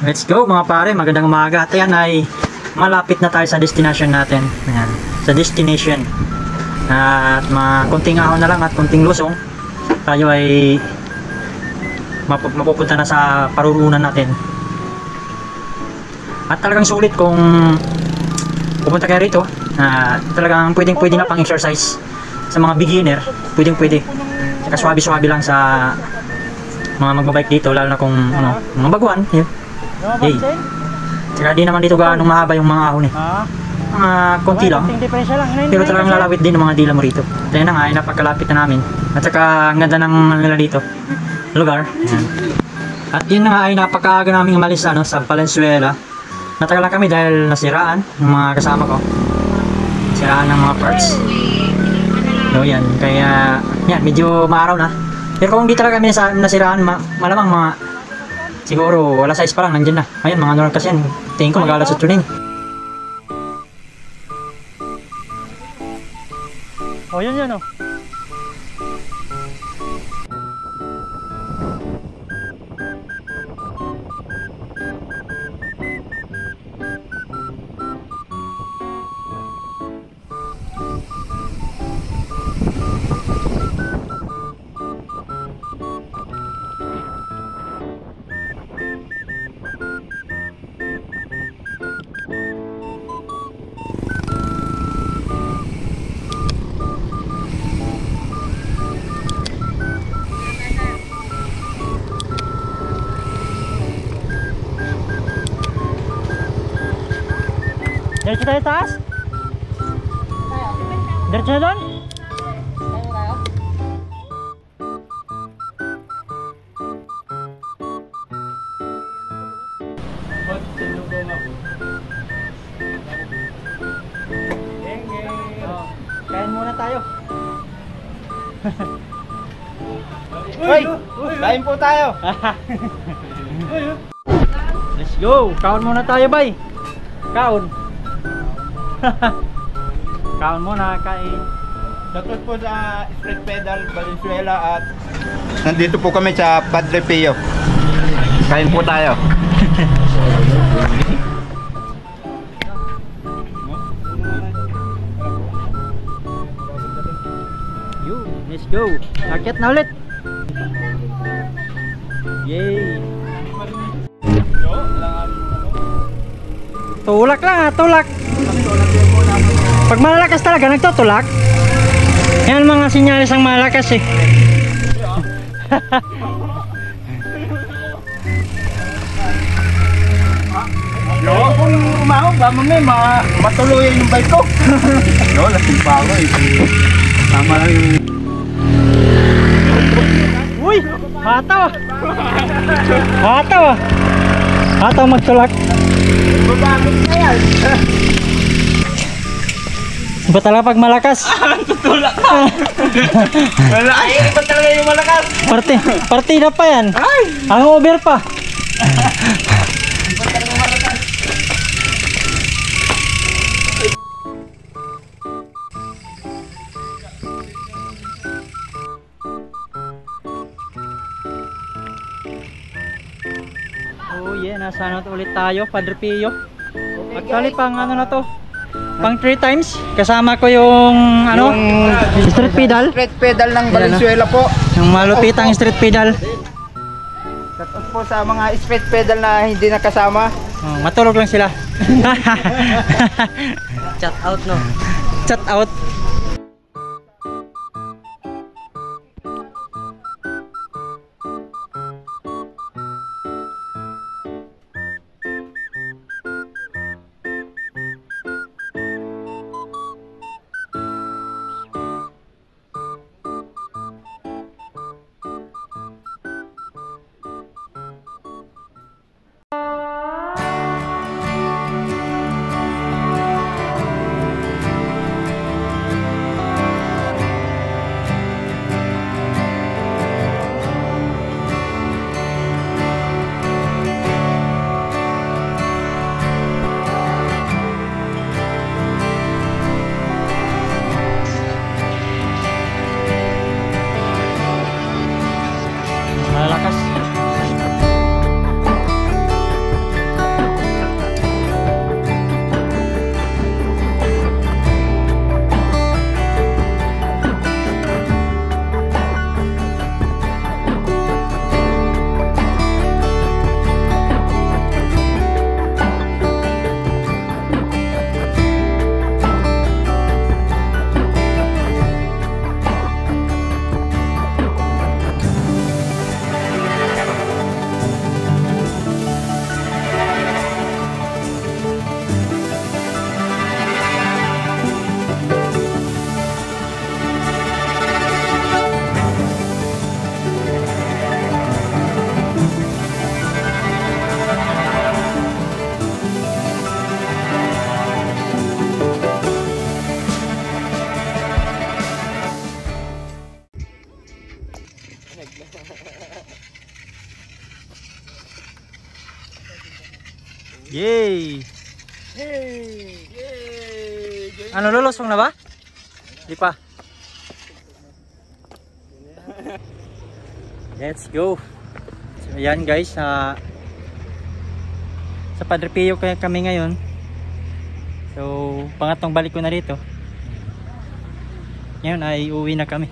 Let's go mga pare, magandang umaga. At yan ay malapit na tayo sa destination natin. Ayan, sa destination. At konting ahon na lang at konting lusong, tayo ay mapupunta na sa parurunan natin. At talagang sulit kung pupunta kayo rito. Talagang pwedeng na pang exercise sa mga beginner. Pwede. Saka swabe lang sa mga magbabike dito, lalo na kung mga baguhan. Yun. Yay. Saka di naman dito gaanong mahaba yung mga ahon eh. Konti lang. Pero talagang lalawit din ng mga dila mo rito. Kaya na nga, ay napakalapit na namin. At saka ang ganda ng nila dito. Lugar. Ayan. At yun na nga ay napakaaga namin umalis sa Valenzuela. Natagal lang kami dahil nasiraan ng mga kasama ko. Siraan ng mga parts. So yan, kaya yan, medyo maaraw na. Pero kung di talaga kami nasiraan, malamang mga siguro wala 6 pa lang, nandyan na. Ayun, mga normal kasi yan. Tingin ko mag-alas 8 na yun. Oh, yun oh. Diretso tayo taas? Diretso na doon? Kain muna tayo. Uy! Kain po tayo! Let's go! Kaon muna tayo, bay! Kaon! Kaon muna, kain. Shoutout po sa Street Pedal Valenzuela at nandito po kami sa Padre Pio. Kain po tayo. Let's go. Akit na ulit. Yay. Tulak lang tulak. Pag malalakas talaga, nagtutulak. Yan mga sinyalis ang malakas eh. Yo, kung umahon ba, matuloy yung bike ko. Yo, lasing pa ako eh. Tama lang yung... Uy! Hataw! Hataw! Hataw magtulak. Babagod na yan. Iba talaga pag malakas. Tutulak ka. Wala, ay, iba talaga yung malakas. Partida pa yan. Ay! Ang over pa. Iba talaga yung malakas. Oh yeah, nasa ano ulit tayo, Padre Pio. Actually pang ano na to, pang 3 times. Kasama ko yung street pedal. Street pedal ng Valenzuela po. Yung malupitang street pedal. Shoutout po sa mga street pedal na hindi nakasama. Matulog lang sila. Chat out no. Chat out. Yay! Yay! Ano, lulusong na ba? Di pa. Let's go. So ayan guys, sa Padre Pio kami ngayon. So pangatlong balik ko na dito. Ngayon ay uwi na kami.